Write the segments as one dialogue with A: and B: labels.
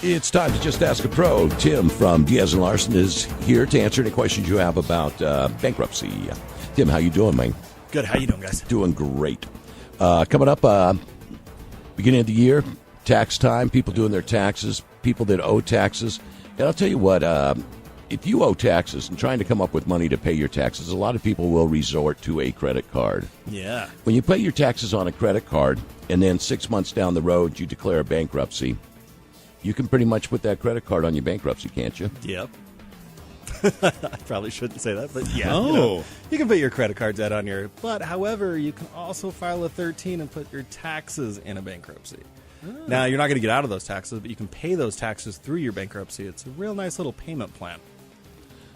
A: It's time to Just Ask a Pro. Tim from Diaz Larsen is here to answer any questions you have about bankruptcy. Tim, how you doing, man?
B: Good. How you doing, guys?
A: Doing great. Coming up, beginning of the year, tax time, people doing their taxes, people that owe taxes. And I'll tell you what, if you owe taxes and trying to come up with money to pay your taxes, a lot of people will resort to a credit card.
B: Yeah.
A: When you pay your taxes on a credit card and then 6 months down the road you declare bankruptcy, you can pretty much put that credit card on your bankruptcy, can't you?
B: Yep. I probably shouldn't say that, but yeah.
C: Oh.
B: You can put your credit card debt on your... But, however, you can also file a 13 and put your taxes in a bankruptcy. Oh. Now, you're not going to get out of those taxes, but you can pay those taxes through your bankruptcy. It's a real nice little payment plan.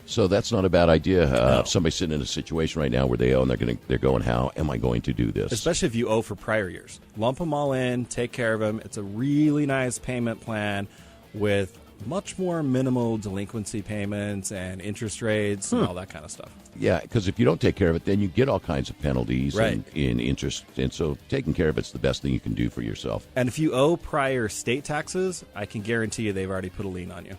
A: So that's not a bad idea.
B: No.
A: Somebody's sitting in a situation right now where they owe, and they're going, how am I going to do this?
B: Especially if you owe for prior years. Lump them all in, take care of them. It's a really nice payment plan with much more minimal delinquency payments and interest rates and all that kind of stuff.
A: Yeah, because if you don't take care of it, then you get all kinds of penalties
B: Right.
A: and interest. And so taking care of it's the best thing you can do for yourself.
B: And if you owe prior state taxes, I can guarantee you they've already put a lien on you.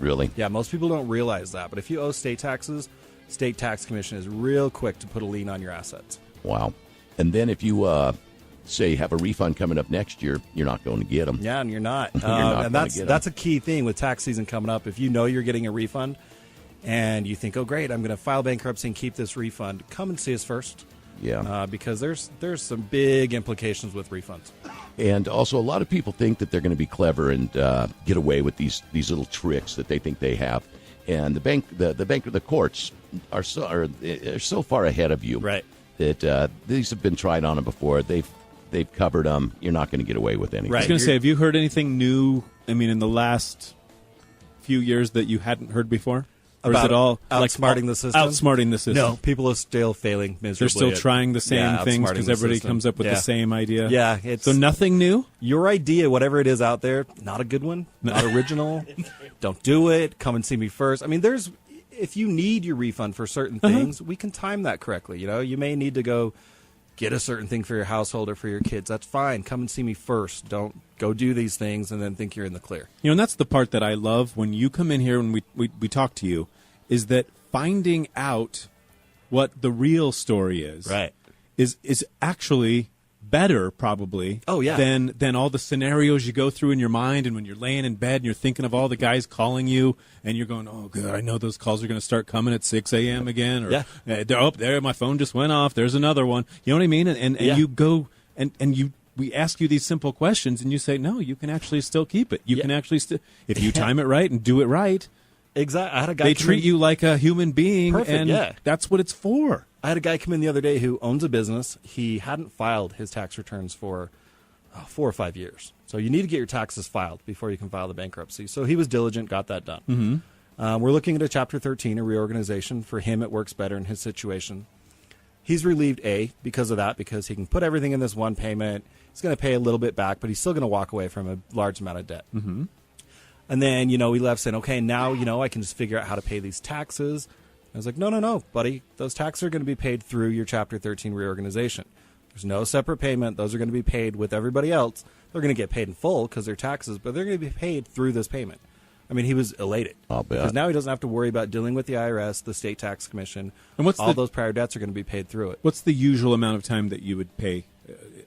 A: Really?
B: Yeah, most people don't realize that. But if you owe state taxes, state tax commission is real quick to put a lien on your assets.
A: Wow. And then if you, say, have a refund coming up next year, you're not going to get them.
B: Yeah, and you're not.
A: You're not
B: and
A: gonna get 'em.
B: that's a key thing with tax season coming up. If you know you're getting a refund and you think, oh, great, I'm going to file bankruptcy and keep this refund, come and see us first.
A: Yeah.
B: Because there's some big implications with refunds.
A: And also, a lot of people think that they're going to be clever and get away with these little tricks that they think they have. And the courts are so far ahead of you,
B: Right.
A: that these have been tried on them before. They've covered them. You're not going to get away with anything.
C: I was going to say, have you heard anything new, in the last few years that you hadn't heard before? Or is
B: About
C: it all
B: outsmarting the system?
C: Outsmarting the system.
B: No, people are still failing miserably.
C: They're still
B: at-
C: trying the same
B: yeah,
C: things
B: outsmarting
C: because
B: the
C: everybody
B: system.
C: comes up with
B: Yeah.
C: the same idea.
B: Yeah, it's
C: So nothing new?
B: your idea, whatever it is out there, not a good one, not original. Don't do it. Come and see me first. If you need your refund for certain things, we can time that correctly. You may need to go get a certain thing for your household or for your kids. That's fine. Come and see me first. Don't go do these things and then think you're in the clear.
C: And that's the part that I love when you come in here and we talk to you, is that finding out what the real story is, is actually better probably
B: Oh, yeah.
C: than all the scenarios you go through in your mind. And when you're laying in bed and you're thinking of all the guys calling you and you're going, oh good, I know those calls are going to start coming at 6 a.m. again, or there my phone just went off, there's another one, you know what I mean? And
B: Yeah.
C: you go and we ask you these simple questions and you say, no, you can actually still keep it. You can actually if you time it right and do it right.
B: Exactly. I had a guy
C: They
B: come
C: treat
B: in-
C: you like a human being,
B: Perfect,
C: and
B: yeah.
C: that's what it's for.
B: I had a guy come in the other day who owns a business. He hadn't filed his tax returns for 4 or 5 years. So you need to get your taxes filed before you can file the bankruptcy. So he was diligent, got that done. Mm-hmm. We're looking at a Chapter 13, a reorganization. For him, it works better in his situation. He's relieved, because of that, because he can put everything in this one payment. He's going to pay a little bit back, but he's still going to walk away from a large amount of debt. Mm-hmm. And then, we left saying, okay, now, I can just figure out how to pay these taxes. I was like, no, buddy. Those taxes are going to be paid through your Chapter 13 reorganization. There's no separate payment. Those are going to be paid with everybody else. They're going to get paid in full because they're taxes, but they're going to be paid through this payment. He was elated.
A: I'll bet.
B: Because now he doesn't have to worry about dealing with the IRS, the state tax commission.
C: And what's
B: all those prior debts are going to be paid through it.
C: What's the usual amount of time that you would pay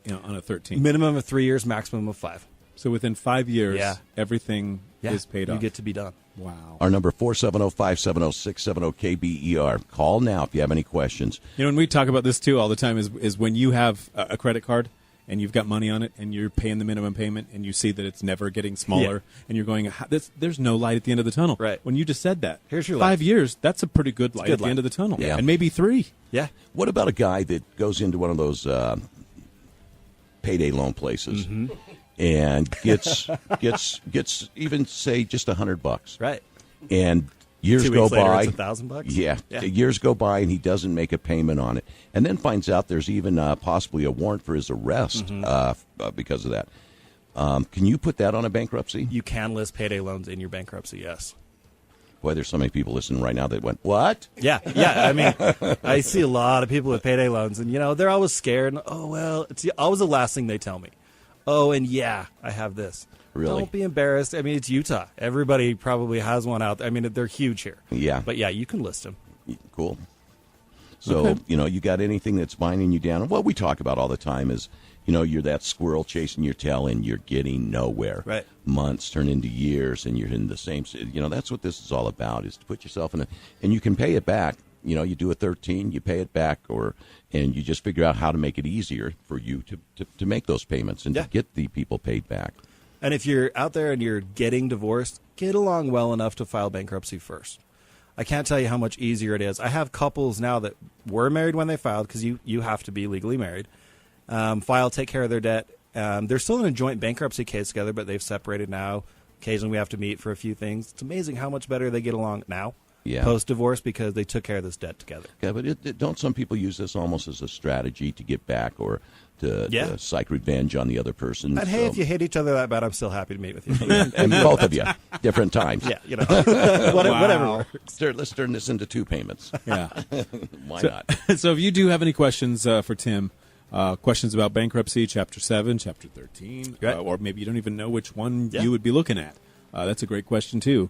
C: on a 13?
B: Minimum of 3 years, maximum of 5.
C: So within 5 years,
B: Yeah.
C: everything is paid off.
B: You get to be done.
C: Wow.
A: Our number, 470-570-670-KBER. Call now if you have any questions.
C: And we talk about this, too, all the time, is when you have a credit card and you've got money on it and you're paying the minimum payment and you see that it's never getting smaller and you're going, there's no light at the end of the tunnel.
B: Right.
C: When you just said that.
B: Here's your
C: 5
B: life.
C: years, that's a pretty good light
B: good
C: at the
B: light.
C: end of the tunnel.
A: Yeah.
C: And maybe 3.
B: Yeah.
A: What about a guy that goes into one of those payday loan places and gets even, say, just $100?
B: Right.
A: And years
B: 2
A: go
B: weeks later,
A: by.
B: it's $1,000?
A: Yeah, years go by and he doesn't make a payment on it, and then finds out there's even possibly a warrant for his arrest because of that. Can you put that on a bankruptcy?
B: You can list payday loans in your bankruptcy, yes.
A: Boy, there's so many people listening right now that went, what?
B: Yeah. I see a lot of people with payday loans, and, they're always scared. And, oh, well, it's always the last thing they tell me. Oh, and I have this.
A: Really?
B: Don't be embarrassed. I mean, it's Utah. Everybody probably has one out there. I mean, they're huge here.
A: Yeah.
B: But yeah, you can list them.
A: Cool. So,
C: Okay.
A: you got anything that's binding you down. And what we talk about all the time is, you're that squirrel chasing your tail and you're getting nowhere.
B: Right.
A: Months turn into years and you're in the same, that's what this is all about, is to put yourself in and you can pay it back. You do a 13, you pay it back, and you just figure out how to make it easier for you to make those payments and to get the people paid back.
B: And if you're out there and you're getting divorced, get along well enough to file bankruptcy first. I can't tell you how much easier it is. I have couples now that were married when they filed, because you have to be legally married, file, take care of their debt. They're still in a joint bankruptcy case together, but they've separated now. Occasionally we have to meet for a few things. It's amazing how much better they get along now, post-divorce, because they took care of this debt together.
A: Yeah, but don't some people use this almost as a strategy to get back or to psych revenge on the other person?
B: But hey, if you hate each other that bad, I'm still happy to meet with you.
A: And both of you, different times.
B: Yeah, whatever works.
A: Let's turn this into 2 payments.
C: Yeah.
A: Why not?
C: So if you do have any questions for Tim, questions about bankruptcy, Chapter 7, Chapter 13, or maybe you don't even know which one you would be looking at, that's a great question, too.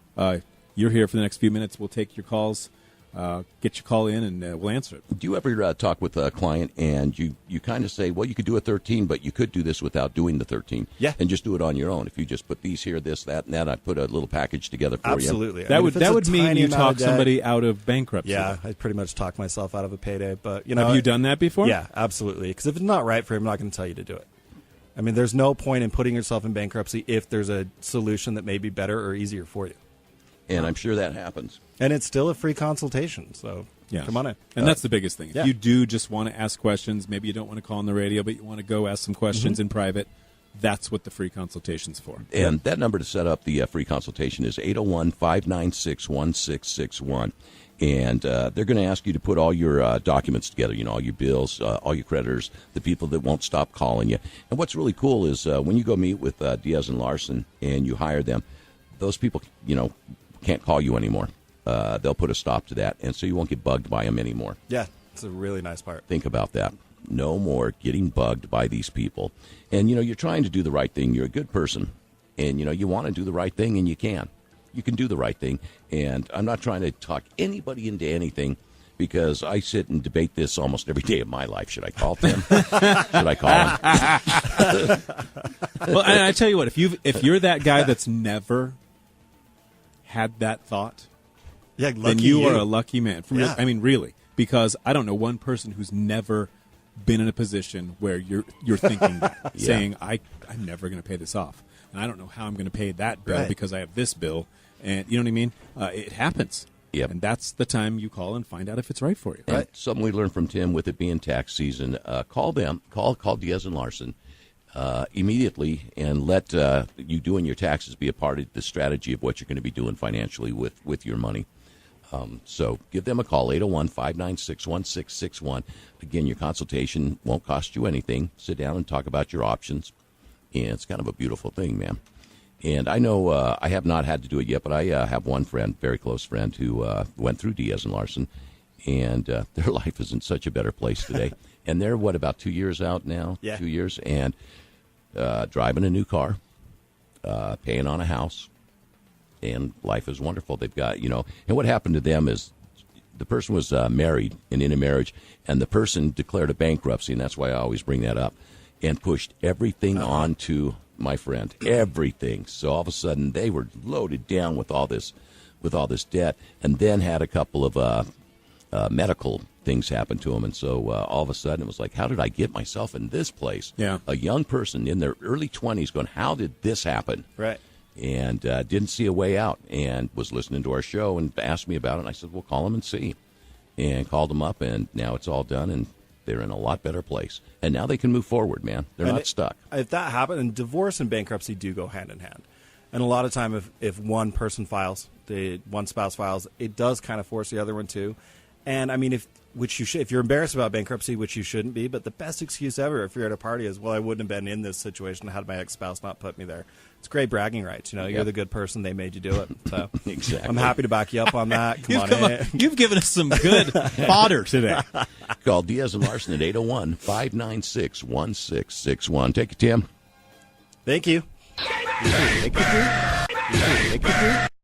C: You're here for the next few minutes. We'll take your calls, get your call in, and we'll answer it.
A: Do you ever talk with a client and you kind of say, well, you could do a 13, but you could do this without doing the 13?
B: Yeah.
A: And just do it on your own. If you just put these here, this, that, and that, I put a little package together for you.
B: Absolutely.
C: That would mean you talk somebody out of bankruptcy.
B: Yeah, I pretty much talk myself out of a payday. But
C: have you done that before?
B: Yeah, absolutely. Because if it's not right for him, I'm not going to tell you to do it. I mean, there's no point in putting yourself in bankruptcy if there's a solution that may be better or easier for you.
A: And I'm sure that happens.
B: And it's still a free consultation, so come on in.
C: And that's the biggest thing. If you do just want to ask questions, maybe you don't want to call on the radio, but you want to go ask some questions in private, that's what the free consultation's for.
A: And that number to set up the free consultation is 801-596-1661. And they're going to ask you to put all your documents together, all your bills, all your creditors, the people that won't stop calling you. And what's really cool is when you go meet with Diaz and Larsen and you hire them, those people, can't call you anymore. They'll put a stop to that, and so you won't get bugged by them anymore.
B: Yeah, it's a really nice part.
A: Think about that. No more getting bugged by these people. And, you're trying to do the right thing. You're a good person, and, you want to do the right thing, and you can. You can do the right thing, and I'm not trying to talk anybody into anything, because I sit and debate this almost every day of my life. Should I call Tim? Should I call him?
C: Well, and I tell you what, if you're that guy that's never had that thought, then you are a lucky man. I mean, really, because I don't know one person who's never been in a position where you're thinking that, saying, I'm never going to pay this off, and I don't know how I'm going to pay that bill because I have this bill, and you know what I mean? It happens.
A: Yep.
C: And that's the time you call and find out if it's right for you.
A: And something we learned from Tim, with it being tax season, call them, call Diaz and Larsen immediately, and let you doing your taxes be a part of the strategy of what you're going to be doing financially with your money. So give them a call, 801-596-1661. Again, your consultation won't cost you anything. Sit down and talk about your options, and it's kind of a beautiful thing, man. And I know I have not had to do it yet, but I have one friend, very close friend, who went through Diaz and Larsen, and their life is in such a better place today. And they're, about 2 years out now?
B: Yeah.
A: 2 years, and driving a new car, paying on a house, and life is wonderful. They've got, and what happened to them is the person was married and in a marriage, and the person declared a bankruptcy, and that's why I always bring that up, and pushed everything onto my friend, everything. So all of a sudden they were loaded down with all this debt, and then had a couple of medical things happen to them, and so all of a sudden it was like, how did I get myself in this place?
C: Yeah.
A: A young person in their early 20s going, how did this happen?
B: Right.
A: And didn't see a way out, and was listening to our show and asked me about it, and I said, well, call them and see. And called them up, and now it's all done, and they're in a lot better place. And now they can move forward, man. They're not stuck.
B: If that happened, and divorce and bankruptcy do go hand in hand. And a lot of time, if one person files, one spouse files, it does kind of force the other one too. And I mean, if you're embarrassed about bankruptcy, which you shouldn't be, but the best excuse ever if you're at a party is, well, I wouldn't have been in this situation had my ex-spouse not put me there. It's great bragging rights. You're the good person. They made you do it. So
A: Exactly.
B: I'm happy to back you up on that. Come on in.
C: You've given us some good fodder today.
A: Call Diaz and Larsen at 801-596-1661. Take it, Tim.
B: Thank you.
C: You see a naked dude? You see a naked dude?